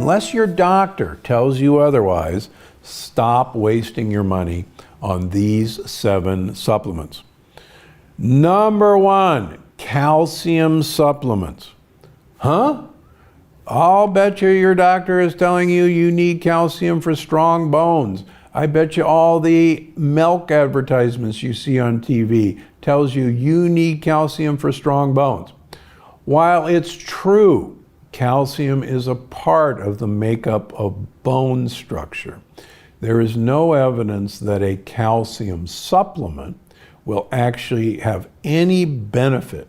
unless your doctor tells you otherwise, stop wasting your money on these 7 supplements. Number 1, calcium supplements. Huh? I'll bet you your doctor is telling you you need calcium for strong bones. I bet you all the milk advertisements you see on TV tells you you need calcium for strong bones. While it's true, calcium is a part of the makeup of bone structure, there is no evidence that a calcium supplement will actually have any benefit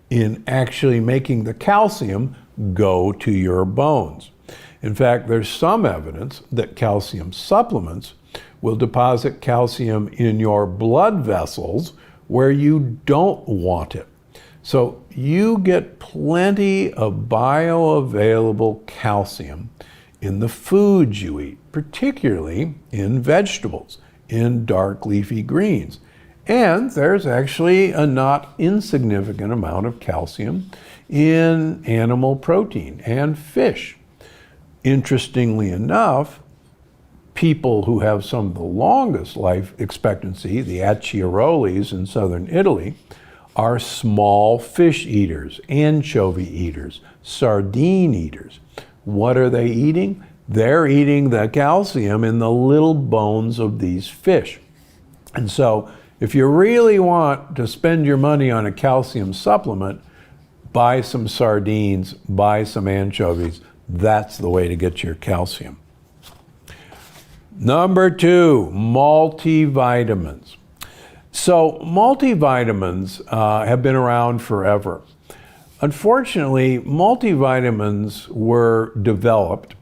in actually making the calcium go to your bones. In fact, there's some evidence that calcium supplements will deposit calcium in your blood vessels where you don't want it. So you get plenty of bioavailable calcium in the foods you eat, particularly in vegetables, in dark leafy greens. And there's actually a not insignificant amount of calcium in animal protein and fish. Interestingly enough, people who have some of the longest life expectancy, the Acciarolis in southern Italy, are small fish eaters, anchovy eaters, sardine eaters. What are they eating? They're eating the calcium in the little bones of these fish. And so if you really want to spend your money on a calcium supplement, buy some sardines, buy some anchovies. That's the way to get your calcium. Number 2, multivitamins. So multivitamins have been around forever. Unfortunately, multivitamins were developed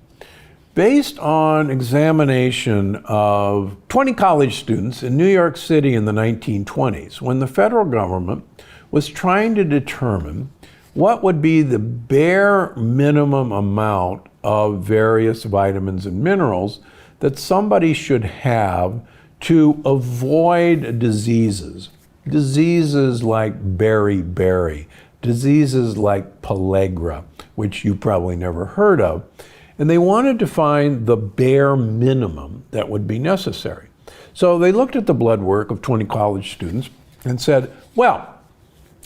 based on examination of 20 college students in New York City in the 1920s, when the federal government was trying to determine what would be the bare minimum amount of various vitamins and minerals that somebody should have to avoid diseases. Diseases like beriberi, diseases like pellagra, which you probably never heard of. And they wanted to find the bare minimum that would be necessary. So they looked at the blood work of 20 college students and said, well,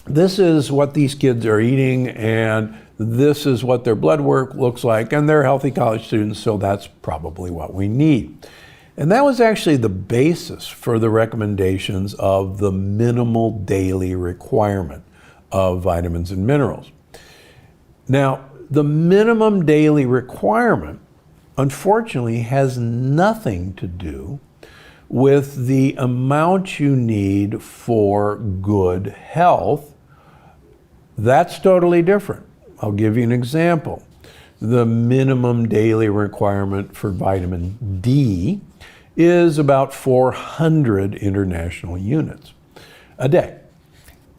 this is what these kids are eating, and this is what their blood work looks like, and they're healthy college students, so that's probably what we need. And that was actually the basis for the recommendations of the minimal daily requirement of vitamins and minerals. Now, the minimum daily requirement, unfortunately, has nothing to do with the amount you need for good health. That's totally different. I'll give you an example. The minimum daily requirement for vitamin D is about 400 international units a day.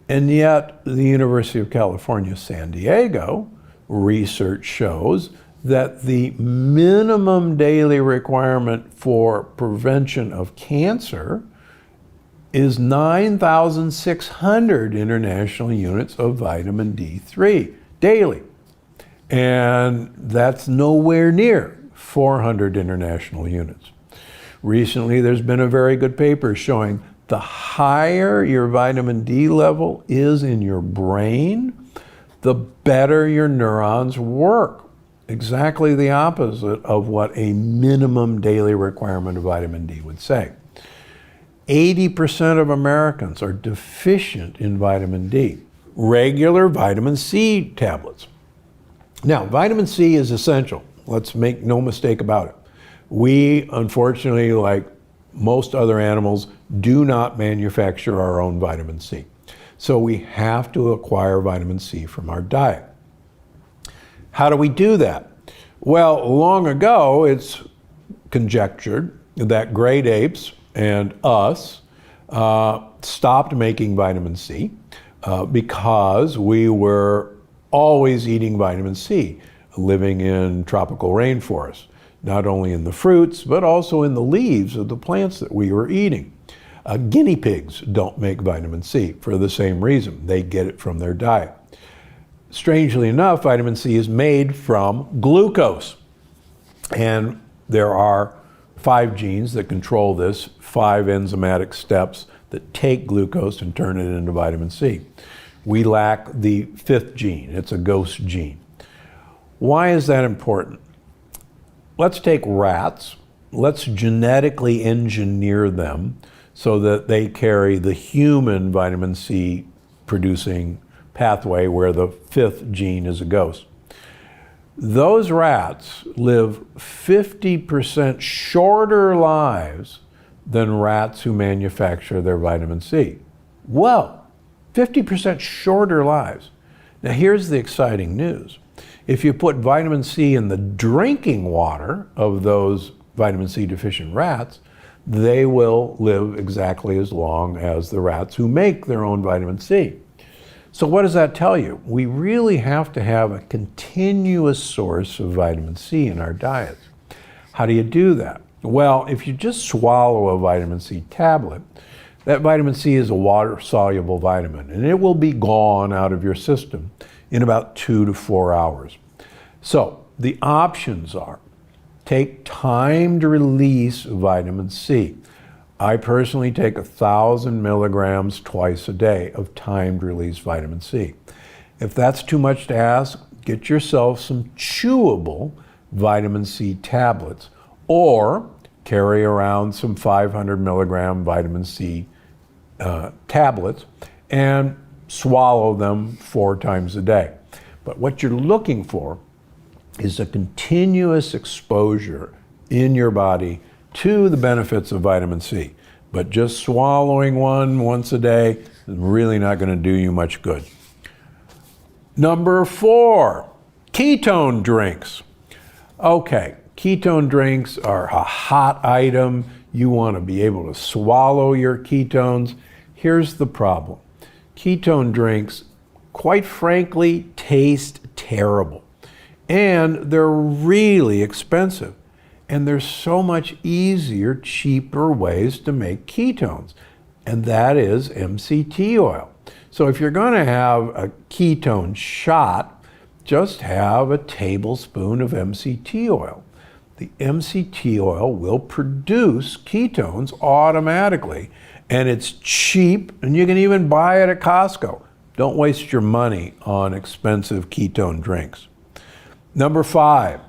And yet, the University of California, San Diego, research shows that the minimum daily requirement for prevention of cancer is 9,600 international units of vitamin D3 daily. And that's nowhere near 400 international units. Recently, there's been a very good paper showing the higher your vitamin D level is in your brain, the better your neurons work. Exactly the opposite of what a minimum daily requirement of vitamin D would say. 80% of Americans are deficient in vitamin D. Regular vitamin C tablets. Now, vitamin C is essential. Let's make no mistake about it. We, unfortunately, like most other animals, do not manufacture our own vitamin C. So we have to acquire vitamin C from our diet. How do we do that? Well, long ago, it's conjectured that great apes and us stopped making vitamin C because we were always eating vitamin C, living in tropical rainforests, not only in the fruits, but also in the leaves of the plants that we were eating. Guinea pigs don't make vitamin C for the same reason. They get it from their diet. Strangely enough, vitamin C is made from glucose. And there are 5 genes that control this, 5 enzymatic steps that take glucose and turn it into vitamin C. We lack the 5th gene. It's a ghost gene. Why is that important? Let's take rats. Let's genetically engineer them so that they carry the human vitamin C producing pathway where the 5th gene is a ghost. Those rats live 50% shorter lives than rats who manufacture their vitamin C. Whoa, 50% shorter lives. Now here's the exciting news. If you put vitamin C in the drinking water of those vitamin C deficient rats, they will live exactly as long as the rats who make their own vitamin C. So what does that tell you? We really have to have a continuous source of vitamin C in our diets. How do you do that? Well, if you just swallow a vitamin C tablet, that vitamin C is a water-soluble vitamin, and it will be gone out of your system in about 2 to 4 hours. So the options are take timed release vitamin C. I personally take 1,000 milligrams twice a day of timed release vitamin C. If that's too much to ask, get yourself some chewable vitamin C tablets or carry around some 500 milligram vitamin C tablets and swallow them 4 times a day. But what you're looking for is a continuous exposure in your body to the benefits of vitamin C. But just swallowing one once a day is really not going to do you much good. Number 4, ketone drinks. Okay, ketone drinks are a hot item. You want to be able to swallow your ketones. Here's the problem. Ketone drinks, quite frankly, taste terrible. And they're really expensive. And there's so much easier, cheaper ways to make ketones. And that is MCT oil. So if you're going to have a ketone shot, just have a tablespoon of MCT oil. The MCT oil will produce ketones automatically. And it's cheap, and you can even buy it at Costco. Don't waste your money on expensive ketone drinks. Number 5,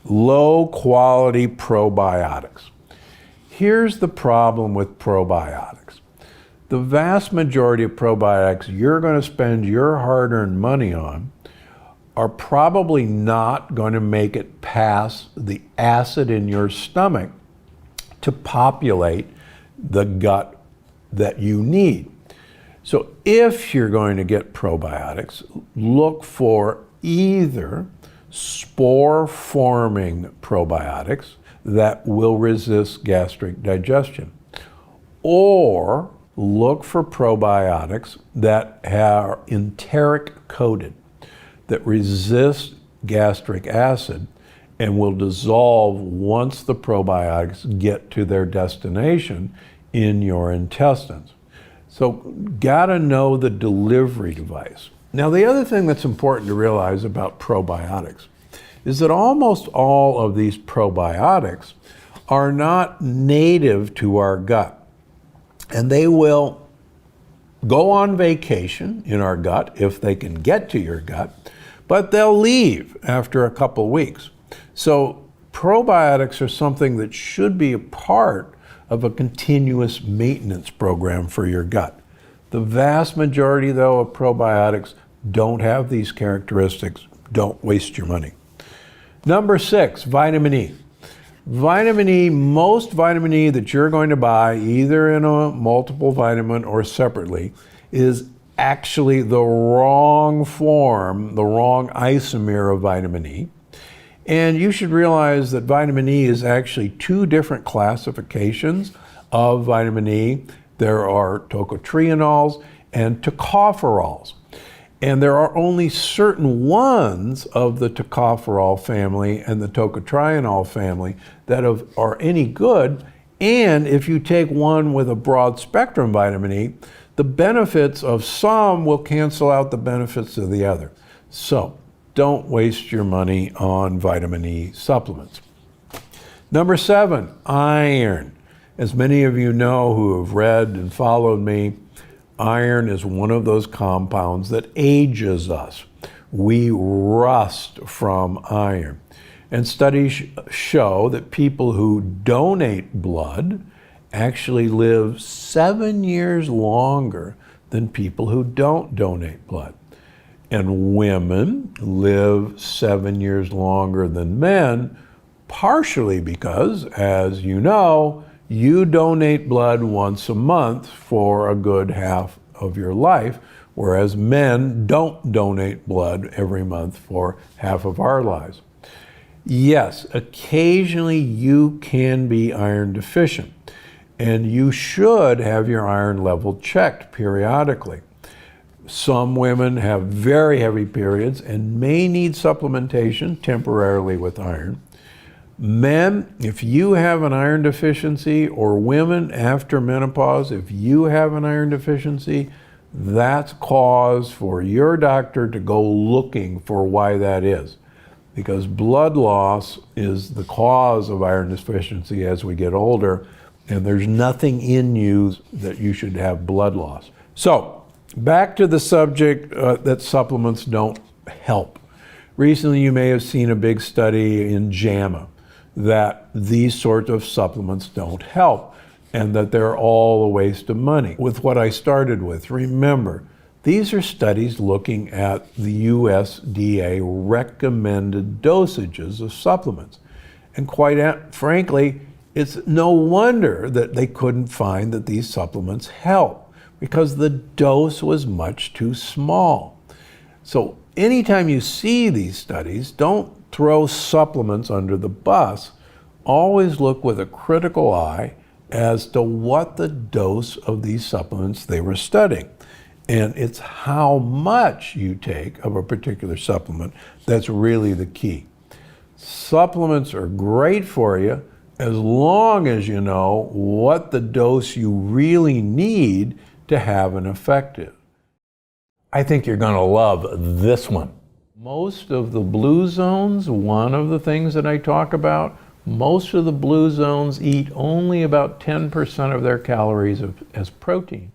low quality probiotics. Here's the problem with probiotics. The vast majority of probiotics you're going to spend your hard-earned money on are probably not going to make it past the acid in your stomach to populate the gut that you need. So if you're going to get probiotics, look for either spore-forming probiotics that will resist gastric digestion, or look for probiotics that are enteric coated, that resist gastric acid and will dissolve once the probiotics get to their destination in your intestines. So gotta know the delivery device. Now the other thing that's important to realize about probiotics is that almost all of these probiotics are not native to our gut. And they will go on vacation in our gut if they can get to your gut, but they'll leave after a couple weeks. So probiotics are something that should be a part of a continuous maintenance program for your gut. The vast majority, though, of probiotics don't have these characteristics. Don't waste your money. Number 6, vitamin E. Vitamin E, most vitamin E that you're going to buy, either in a multiple vitamin or separately, is actually the wrong form, the wrong isomer of vitamin E. And you should realize that vitamin E is actually 2 different classifications of vitamin E. There are tocotrienols and tocopherols. And there are only certain ones of the tocopherol family and the tocotrienol family that are any good. And if you take one with a broad spectrum vitamin E, the benefits of some will cancel out the benefits of the other. So don't waste your money on vitamin E supplements. Number 7, iron. As many of you know who have read and followed me, iron is one of those compounds that ages us. We rust from iron. And studies show that people who donate blood actually live 7 years longer than people who don't donate blood. And women live 7 years longer than men, partially because, as you know, you donate blood once a month for a good half of your life, whereas men don't donate blood every month for half of our lives. Yes, occasionally you can be iron deficient, and you should have your iron level checked periodically. Some women have very heavy periods and may need supplementation temporarily with iron. Men, if you have an iron deficiency, or women after menopause, if you have an iron deficiency, that's cause for your doctor to go looking for why that is. Because blood loss is the cause of iron deficiency as we get older, and there's nothing in you that you should have blood loss. So, back to the subject that supplements don't help. Recently you may have seen a big study in JAMA that these sorts of supplements don't help and that they're all a waste of money. With what I started with, remember, these are studies looking at the USDA recommended dosages of supplements. And quite frankly, it's no wonder that they couldn't find that these supplements help, because the dose was much too small. So anytime you see these studies, don't throw supplements under the bus. Always look with a critical eye as to what the dose of these supplements they were studying. And it's how much you take of a particular supplement that's really the key. Supplements are great for you as long as you know what the dose you really need to have an effective. I think you're going to love this one. Most of the blue zones, one of the things that I talk about, most of the blue zones eat only about 10% of their calories as protein.